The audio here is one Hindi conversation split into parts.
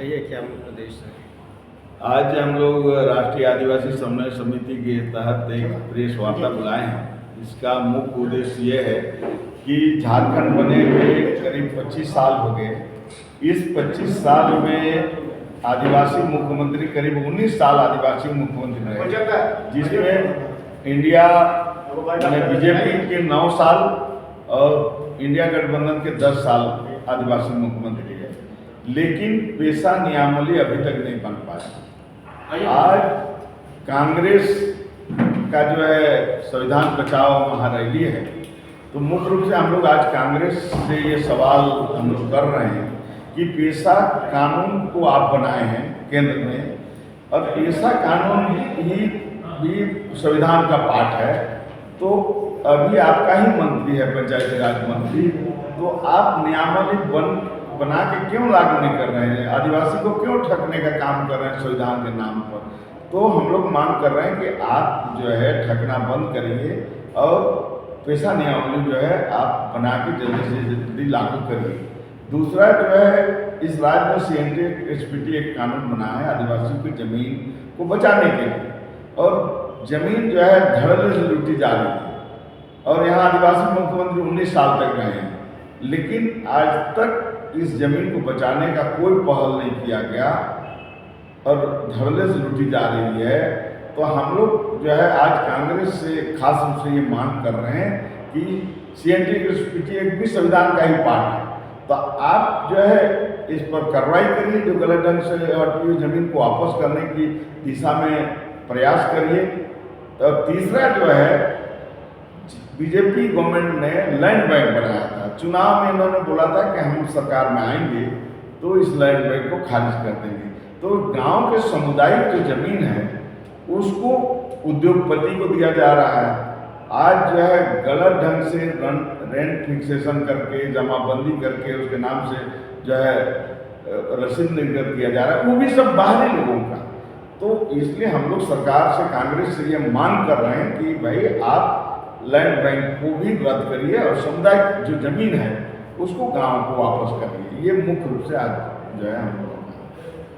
बताइए क्या मुख्य उद्देश्य है। आज हम लोग राष्ट्रीय आदिवासी समन्वय समिति के तहत एक प्रेस वार्ता बुलाए हैं। इसका मुख्य उद्देश्य ये है कि झारखंड बने हुए करीब 25 साल हो गए। इस 25 साल में आदिवासी मुख्यमंत्री करीब 19 साल आदिवासी मुख्यमंत्री रहे, जिसमें इंडिया में बीजेपी के 9 साल और इंडिया गठबंधन के 10 साल आदिवासी मुख्यमंत्री है, लेकिन पेशा नियमावली अभी तक नहीं बन पाया। आज कांग्रेस का जो है संविधान बचाओ महारैली है, तो मुख्य रूप से हम लोग आज कांग्रेस से ये सवाल हम लोग कर रहे हैं कि पेशा कानून को आप बनाए हैं केंद्र में, और पेशा कानून ही भी संविधान का पार्ट है। तो अभी आपका ही मंत्री है, पंचायती राज मंत्री, तो आप नियमावली बना के क्यों लागू नहीं कर रहे हैं? आदिवासी को क्यों ठगने का काम कर रहे हैं संविधान के नाम पर? तो हम लोग मांग कर रहे हैं कि आप जो है ठगना बंद करिए और पेशा नियमावली जो है आप बना के जल्दी से जल्दी लागू करिए। दूसरा जो है, इस राज्य में CNT SPT एक कानून बना है आदिवासियों की जमीन को बचाने के लिए, और जमीन जो है धड़ल्ले से लूटी जा रही है, और यहाँ आदिवासी मुख्यमंत्री 19 साल तक रहे हैं, लेकिन आज तक इस जमीन को बचाने का कोई पहल नहीं किया गया और धड़ल्ले से लूटी जा रही है। तो हम लोग जो है आज कांग्रेस से खास रूप से ये मांग कर रहे हैं कि CNT SPT एक भी संविधान का ही पार्ट है, तो आप जो है इस पर कार्रवाई करिए, जो गलत ढंग से हटी हुई जमीन को वापस करने की दिशा में प्रयास करिए। और तीसरा जो है, बीजेपी गवर्नमेंट ने लैंड बैंक बनाया था, चुनाव में इन्होंने बोला था कि हम सरकार में आएंगे तो इस लैंड बैंक को खारिज कर देंगे। तो गांव के सामुदायिक जो जमीन है उसको उद्योगपति को दिया जा रहा है। आज जो है गलत ढंग से रेंट फिक्सेशन करके, जमाबंदी करके उसके नाम से जो है रसीद निर्गत किया जा रहा है, वो भी सब बाहरी लोगों का। तो इसलिए हम लोग सरकार से, कांग्रेस से ये मांग कर रहे हैं कि भाई आप लैंड बैंक को भी रद्द करिए और सामुदायिक जो जमीन है उसको गांव को वापस करिए। ये मुख्य रूप से आज जो है हम लोग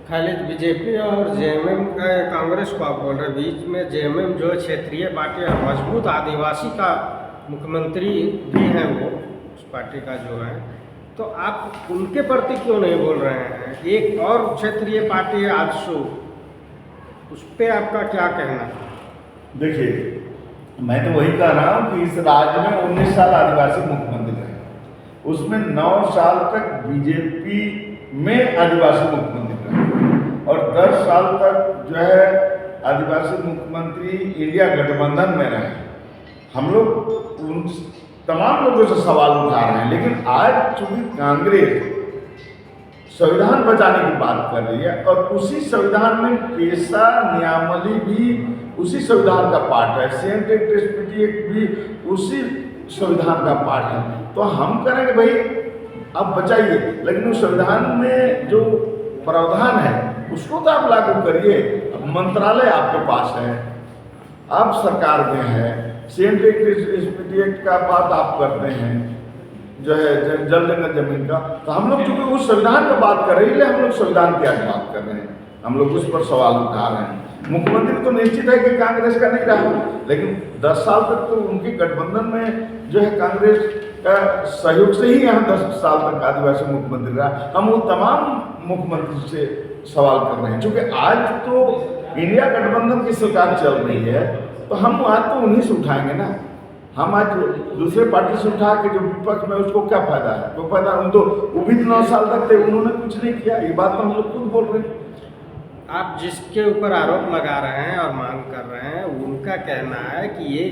खाली बीजेपी और JMM का, कांग्रेस को आप बोल रहे हैं, बीच में JMM जो है क्षेत्रीय पार्टी है, मजबूत आदिवासी का मुख्यमंत्री भी है वो, उस पार्टी का जो है, तो आप उनके प्रति क्यों नहीं बोल रहे हैं? एक और क्षेत्रीय पार्टी है AJSU, उस पर आपका क्या कहना है? देखिए, मैं तो वही कह रहा हूँ कि इस राज्य में 19 साल आदिवासी मुख्यमंत्री रहे, उसमें 9 साल तक बीजेपी में आदिवासी मुख्यमंत्री रहे, और 10 साल तक जो है आदिवासी मुख्यमंत्री इंडिया गठबंधन में रहे। हम लोग उन तमाम लोगों से सवाल उठा रहे हैं, लेकिन आज चूंकि कांग्रेस संविधान बचाने की बात कर रही है और उसी संविधान में पेशा नियमावली भी उसी संविधान का पार्ट है, CNT SPT भी उसी संविधान का पार्ट है, तो हम करेंगे भाई आप बचाइए, लेकिन उस संविधान में जो प्रावधान है उसको तो आप लागू करिए। अब मंत्रालय आपके पास है, आप सरकार में है, CNT SPT एक्ट का बात आप करते हैं जो है जल जंगल जमीन का, तो हम लोग चूंकि उस संविधान पर बात कर रहे हैं, हम लोग संविधान की आज बात कर रहे हैं, हम लोग उस पर सवाल उठा रहे हैं। मुख्यमंत्री तो निश्चित है कि कांग्रेस का नहीं रहा, लेकिन 10 साल तक तो उनके गठबंधन में जो है कांग्रेस का सहयोग से ही यहाँ 10 साल तक आदिवासी मुख्यमंत्री रहा। हम वो तमाम मुख्यमंत्री से सवाल कर रहे हैं, क्योंकि आज तो इंडिया गठबंधन की सरकार चल रही है, तो हम आज तो उन्हीं से उठाएंगे ना। हम आज दूसरे पार्टी से उठा के जो विपक्ष में, उसको क्या फायदा है? तो फायदा उन तो वो भी 9 साल तक थे, उन्होंने कुछ नहीं किया। ये बात तो हम लोग खुद बोल रहे हैं। आप जिसके ऊपर आरोप लगा रहे हैं और मांग कर रहे हैं, उनका कहना है कि ये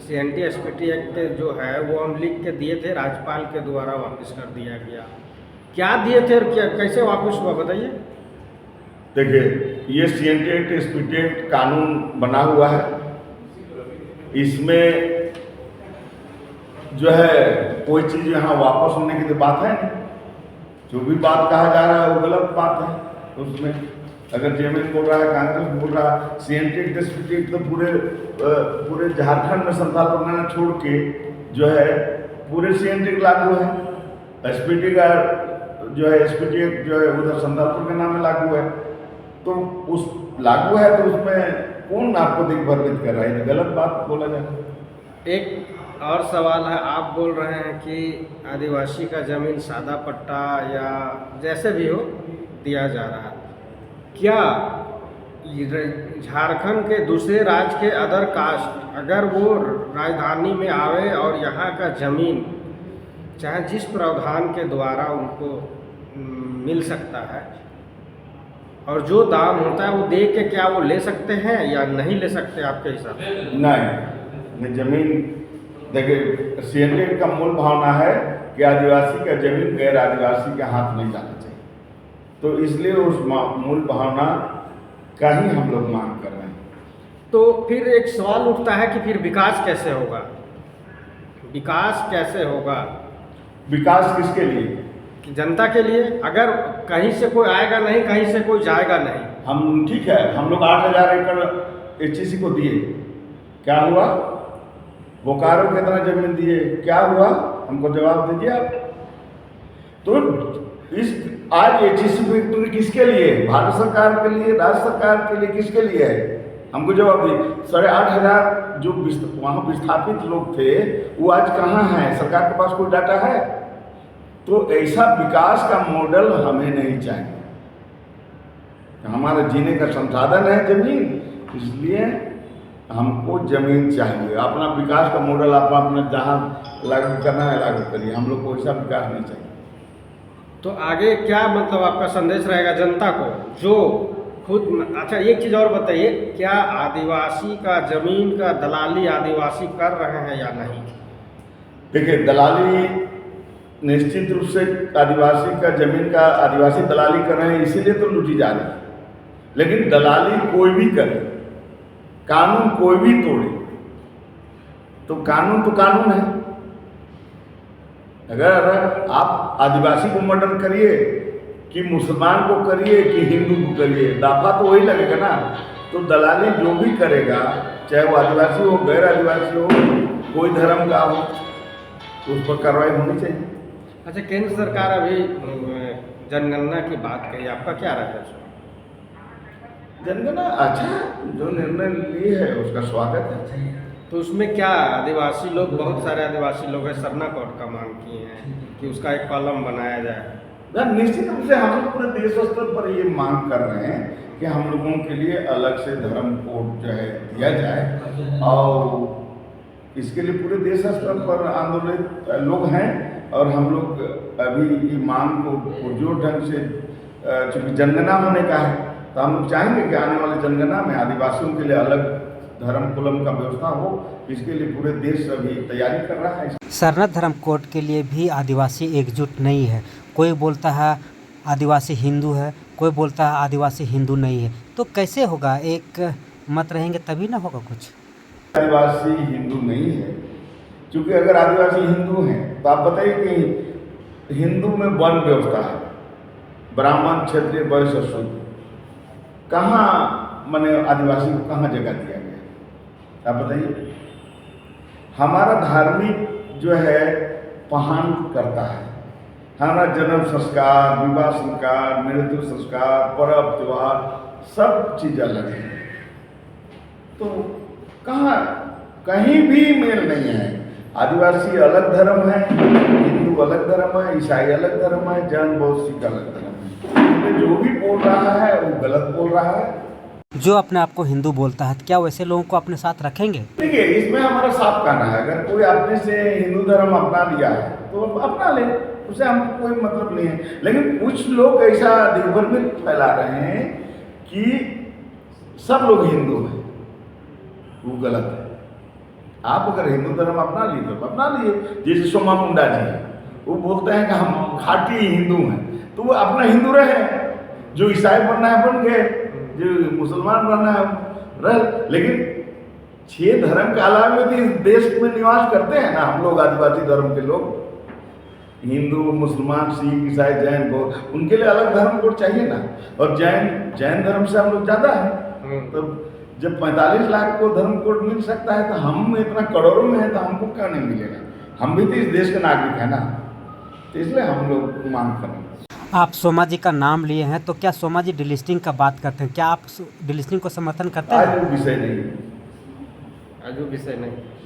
CNT SPT एक्ट जो है वो हम लिख के दिए थे, राज्यपाल के द्वारा वापस कर दिया गया। क्या दिए थे और क्या कैसे वापस हुआ, बताइए। देखिए, ये CNT SPT कानून बना हुआ है, इसमें जो है कोई चीज़ यहाँ वापस होने की तो बात है नहीं। जो भी बात कहा जा रहा है वो गलत बात है। उसमें अगर JMM बोल रहा है, कांग्रेस बोल रहा है, CNT SPT तो पूरे झारखंड में संथाल परगना छोड़ के जो है पूरे CNT लागू है। SPT का जो है एसपीटी एक्ट जो है उधर संदलपुर के नाम में लागू है, तो उस लागू है तो उसमें कौन आपको दिग्भ्रमित कर रहा है? गलत बात बोला जाए। एक और सवाल है, आप बोल रहे हैं कि आदिवासी का ज़मीन सादा पट्टा या जैसे भी हो दिया जा रहा है, क्या झारखंड के दूसरे राज्य के अदर कास्ट अगर वो राजधानी में आवे और यहाँ का ज़मीन चाहे जिस प्रावधान के द्वारा उनको मिल सकता है और जो दाम होता है वो दे के क्या वो ले सकते हैं या नहीं ले सकते आपके हिसाब से? नहीं, जमीन देखिए सीएनडी का मूल भावना है कि आदिवासी का जमीन गैर आदिवासी के हाथ नहीं जाना चाहिए, तो इसलिए उस मूल भावना का ही हम लोग मांग कर रहे हैं। तो फिर एक सवाल उठता है कि फिर विकास कैसे होगा? विकास कैसे होगा? विकास किसके लिए? कि जनता के लिए। अगर कहीं से कोई आएगा नहीं, कहीं से कोई जाएगा नहीं। हम ठीक है, हम लोग 8,000 एकड़ एचईसी को दिए, क्या हुआ? बोकारो कितना जमीन दिए, क्या हुआ? हमको जवाब दीजिए आप। तो इस आज एचईसी फैक्ट्री किसके लिए? भारत सरकार के लिए, राज्य सरकार के लिए, किसके लिए है? हमको जवाब दिए। 8,500 जो वहाँ विस्थापित लोग थे वो आज कहाँ हैं? सरकार के पास कोई डाटा है? तो ऐसा विकास का मॉडल हमें नहीं चाहिए। हमारा जीने का संसाधन है जमीन, इसलिए हमको जमीन चाहिए। अपना विकास का मॉडल आप अपना जहाँ लागू करना है लागू करिए, हम लोग को ऐसा विकास नहीं चाहिए। तो आगे क्या मतलब आपका संदेश रहेगा जनता को जो खुद? अच्छा, एक चीज़ और बताइए, क्या आदिवासी का जमीन का दलाली आदिवासी कर रहे हैं या नहीं? देखिए, दलाली निश्चित रूप से आदिवासी का जमीन का आदिवासी दलाली कर रहे हैं, इसीलिए तो लूटी जा रही है। लेकिन दलाली कोई भी करे, कानून कोई भी तोड़े, तो कानून है। अगर आप आदिवासी को मर्डर करिए कि मुसलमान को करिए कि हिंदू को करिए, दाफा तो वही लगेगा ना। तो दलाली जो भी करेगा, चाहे वो आदिवासी हो, गैर आदिवासी हो, कोई धर्म का हो, उस पर कार्रवाई होनी चाहिए। अच्छा, केंद्र सरकार अभी जनगणना की बात कही, आपका क्या राय है? जनगणना अच्छा, जो निर्णय लिए है उसका स्वागत है। तो उसमें क्या आदिवासी लोग, बहुत सारे आदिवासी लोग हैं, सरना कोड का मांग किए हैं कि उसका एक कॉलम बनाया जाए। निश्चित रूप से हम लोग पूरे देश स्तर पर ये मांग कर रहे हैं कि हम लोगों के लिए अलग से धर्म कोड जो है दिया जाए, और इसके लिए पूरे देश स्तर पर आंदोलित लोग हैं। और हम लोग अभी ये मांग को पुरजोर ढंग से, चूँकि जनगणना होने का है, तो हम लोग चाहेंगे कि आने वाले जनगणना में आदिवासियों के लिए अलग धर्म कुलम का व्यवस्था हो। इसके लिए पूरे देश अभी तैयारी कर रहा है। सरना धर्म कोड के लिए भी आदिवासी एकजुट नहीं है। कोई बोलता है आदिवासी हिंदू है, कोई बोलता है आदिवासी हिंदू नहीं है। तो कैसे होगा? एक मत रहेंगे तभी ना होगा कुछ। आदिवासी हिंदू नहीं है, क्योंकि अगर आदिवासी हिंदू हैं तो आप बताइए कि हिंदू में वर्ण व्यवस्था है, ब्राह्मण, क्षत्रिय, वैश्य, शूद्र, कहाँ माने आदिवासी को कहाँ जगह दिया गया? आप बताइए। हमारा धार्मिक जो है पहन करता है, हमारा जन्म संस्कार, विवाह संस्कार, मृत्यु संस्कार, पर्व त्योहार सब चीज़ अलग है। तो कहाँ कहीं भी मेल नहीं है। आदिवासी अलग धर्म है, हिंदू अलग धर्म है, ईसाई अलग धर्म है, जैन बौद्ध सिख अलग धर्म है। जो भी बोल रहा है वो गलत बोल रहा है। जो अपने आप को हिंदू बोलता है, क्या वैसे लोगों को अपने साथ रखेंगे? देखिए, इसमें हमारा साफ कहना है, अगर कोई अपने से हिंदू धर्म अपना लिया है तो अपना ले, उससे हमको कोई मतलब नहीं है। लेकिन कुछ लोग ऐसा दिग्भ्रमित फैला रहे हैं कि सब लोग हिंदू हैं, वो गलत है। आप अगर हिंदू धर्म अपना लिए तो अपना लिए। जैसे सोमा मुंडा जी है, वो बोलते हैं कि हम खाटी हिंदू हैं, तो वो अपना हिंदू रहे। जो ईसाई बनना है बन गए, जो मुसलमान बनना है रह। लेकिन 6 धर्म के अलावा भी इस देश में निवास करते हैं ना हम लोग, आदिवासी धर्म के लोग, हिंदू, मुसलमान, सिख, ईसाई, जैन, बौद्ध, उनके लिए अलग धर्म कोड चाहिए ना। और जैन धर्म से हम लोग ज़्यादा हैं। तो जब 45 लाख को धर्म कोड मिल सकता है, तो हम इतना करोड़ों में हैं, तो हमको क्या नहीं मिलेगा? हम भी तो इस देश के नागरिक हैं ना। तो इसलिए हम लोग मांग करें। आप सोमा जी का नाम लिए हैं, तो क्या सोमा जी डिलिस्टिंग का बात करते हैं? क्या आप डिलिस्टिंग को समर्थन करते आज हैं? वो विषय नहीं है। आज वो विषय नहीं।